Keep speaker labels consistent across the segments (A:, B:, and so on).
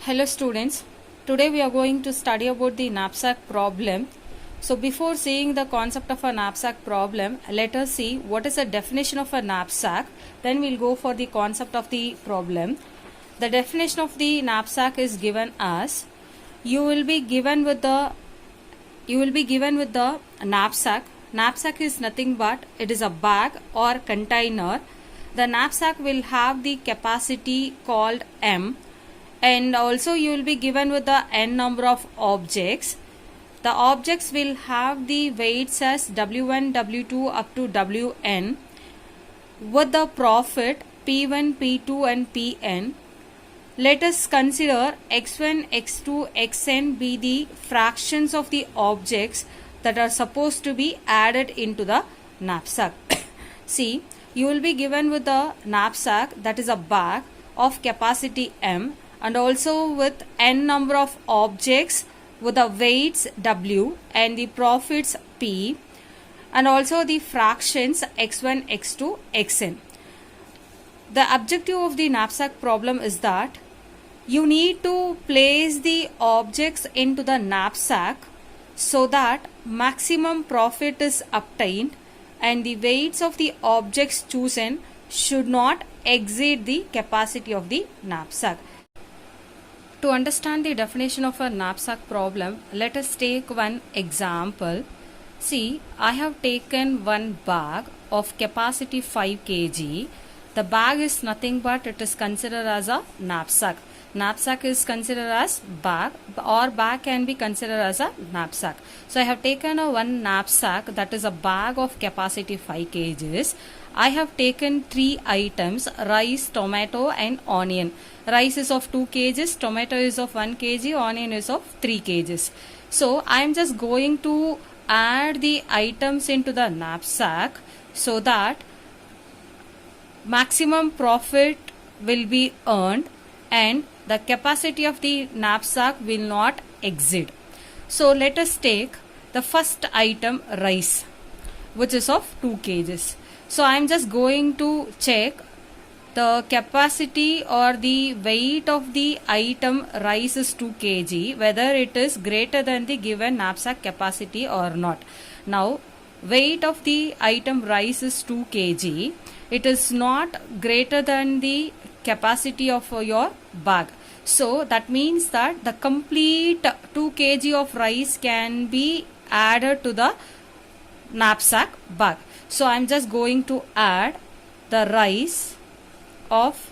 A: Hello students, today we are going to study about the knapsack problem. So before seeing the concept of a knapsack problem, let us see what is the definition of a knapsack. Then we'll go for the concept of the problem. The definition of the knapsack is given as you will be given with the knapsack. Knapsack is nothing but it is a bag or container. The knapsack will have the capacity called M, and also you will be given with the n number of objects. The objects will have the weights as W1, W2 up to Wn with the profit P1, P2 and Pn. Let us consider x1, x2, xn be the fractions of the objects that are supposed to be added into the knapsack. See, you will be given with the knapsack, that is a bag of capacity M, and also with n number of objects with the weights W and the profits P, and also the fractions x1, x2, xn. The objective of the knapsack problem is that you need to place the objects into the knapsack so that maximum profit is obtained and the weights of the objects chosen should not exceed the capacity of the knapsack. To understand the definition of a knapsack problem, let us take one example. See, I have taken one bag of capacity 5 kg. The bag is nothing but it is considered as a knapsack. Knapsack is considered as bag, or bag can be considered as a knapsack. So I have taken one knapsack, that is a bag of capacity 5 kgs. I have taken 3 items: rice, tomato and onion. Rice is of 2 kgs, tomato is of 1 kg, onion is of 3 kgs. So I am just going to add the items into the knapsack so that maximum profit will be earned and the capacity of the knapsack will not exceed. So let us take the first item, rice, which is of 2 kgs. So I am just going to check the capacity or the weight of the item rice is 2 kg, whether it is greater than the given knapsack capacity or not. Now, weight of the item rice is 2 kg. It is not greater than the capacity of your bag. So that means that the complete 2 kg of rice can be added to the knapsack bag. So I am just going to add the rice of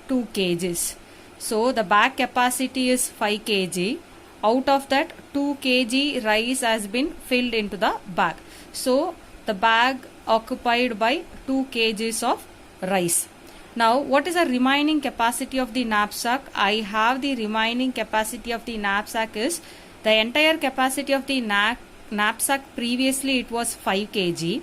A: 2 kgs. So the bag capacity is 5 kg. Out of that, 2 kg rice has been filled into the bag. So the bag occupied by 2 kgs of rice. Now, what is the remaining capacity of the knapsack? I have the remaining capacity of the knapsack is the entire capacity of the knapsack. Previously it was 5 kg.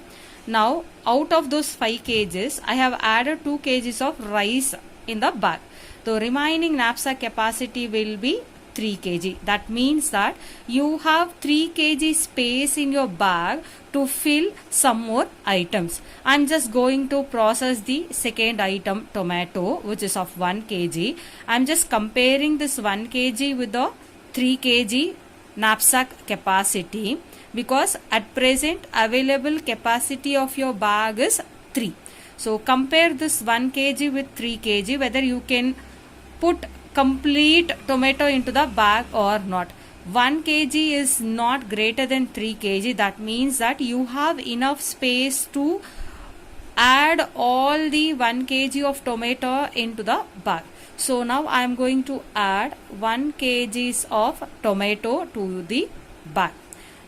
A: Now, out of those 5 kgs, I have added 2 kgs of rice in the bag. The remaining knapsack capacity will be 3 kg. That means that you have 3 kg space in your bag to fill some more items. I am just going to process the second item, tomato, which is of 1 kg. I am just comparing this 1 kg with the 3 kg knapsack capacity, because at present available capacity of your bag is 3. So compare this 1 kg with 3 kg, whether you can put complete tomato into the bag or not. 1 kg is not greater than 3 kg. That means that you have enough space to add all the 1 kg of tomato into the bag. So now I am going to add 1 kg of tomato to the bag.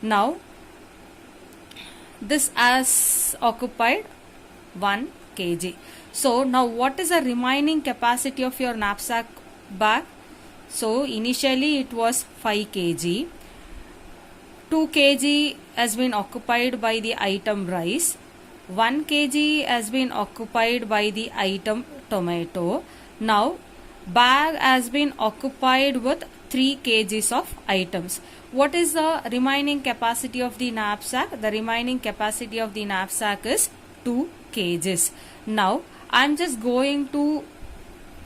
A: Now this has occupied 1 kg. So now what is the remaining capacity of your knapsack bag? So initially it was 5 kg. 2 kg has been occupied by the item rice. 1 kg has been occupied by the item tomato. Now bag has been occupied with 3 kgs of items. What is the remaining capacity of the knapsack? The remaining capacity of the knapsack is 2 kgs. Now I am just going to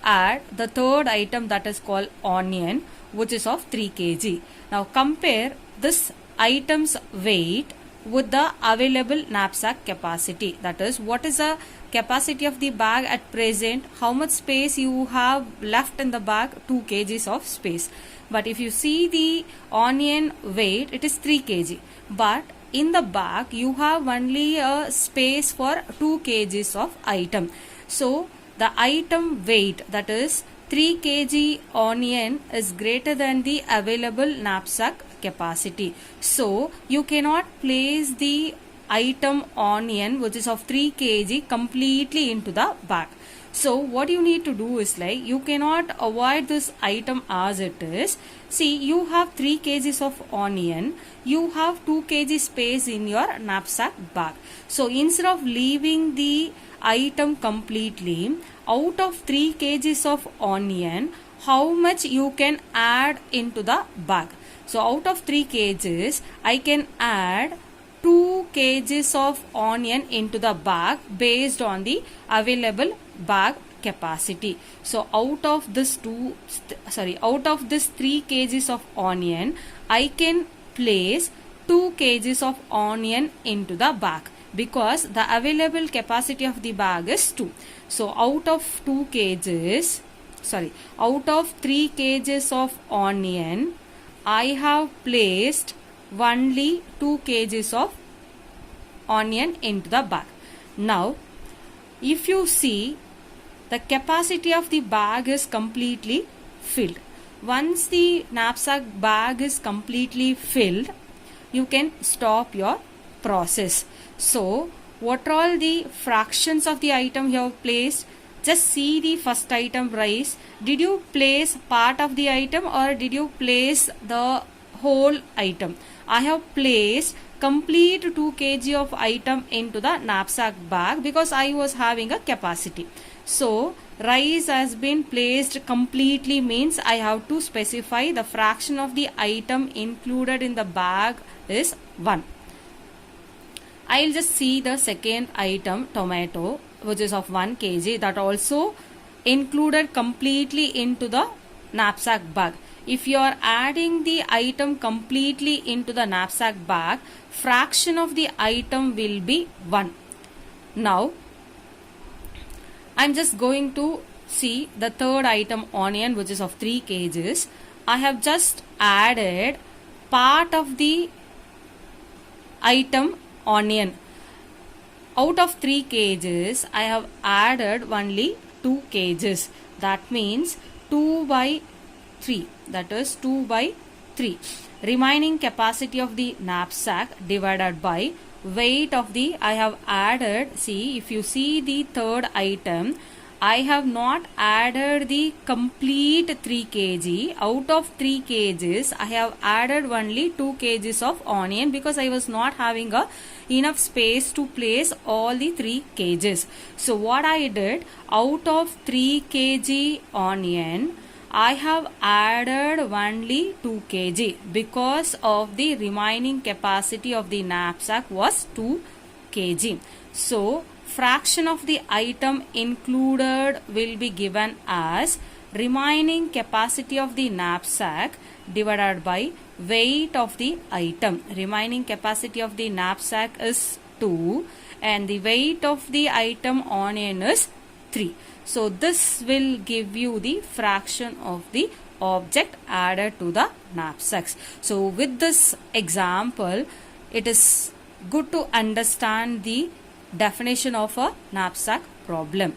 A: add the third item, that is called onion, which is of 3 kg. Now compare this item's weight with the available knapsack capacity. That is, what is the capacity of the bag at present, how much space you have left in the bag, 2 kgs of space. But if you see the onion weight, it is 3 kg. But in the bag, you have only a space for 2 kgs of item. So the item weight, that is 3 kg onion, is greater than the available knapsack capacity. So you cannot place the item onion, which is of 3 kg, completely into the bag. So what you need to do is, like, you cannot avoid this item as it is. See, you have 3 kgs of onion, you have 2 kg space in your knapsack bag. So instead of leaving the item completely, out of 3 kgs of onion, how much you can add into the bag? So out of 3 kgs, I can add 2 kgs of onion into the bag based on the available bag capacity. So out of this 3 kgs of onion, I can place 2 kgs of onion into the bag, because the available capacity of the bag is 2. So out of 3 kgs of onion, I have placed only 2 kgs of onion into the bag. Now, if you see, the capacity of the bag is completely filled. Once the knapsack bag is completely filled, you can stop your process. So, what are all the fractions of the item you have placed? Just see the first item, rice. Did you place part of the item or did you place the whole item? I have placed complete 2 kg of item into the knapsack bag because I was having a capacity. So rice has been placed completely means I have to specify the fraction of the item included in the bag is 1. I'll just see the second item, tomato, which is of 1 kg, that also included completely into the knapsack bag. If you are adding the item completely into the knapsack bag, fraction of the item will be 1. Now, I'm just going to see the third item, onion, which is of 3 kgs. I have just added part of the item onion. Out of 3 kgs, I have added only 2 kgs. That means 2 by 3. That is 2 by 3. Remaining capacity of the knapsack divided by weight of the, I have added, see, if you see the third item, I have not added the complete 3 kg. Out of 3 kgs, I have added only 2 kgs of onion because I was not having enough space to place all the 3 kgs. So what I did, out of 3 kg onion, I have added only 2 kg because of the remaining capacity of the knapsack was 2 kg. So fraction of the item included will be given as remaining capacity of the knapsack divided by weight of the item. Remaining capacity of the knapsack is 2 and the weight of the item onion is 3. So this will give you the fraction of the object added to the knapsacks. So with this example, it is good to understand the definition of a knapsack problem.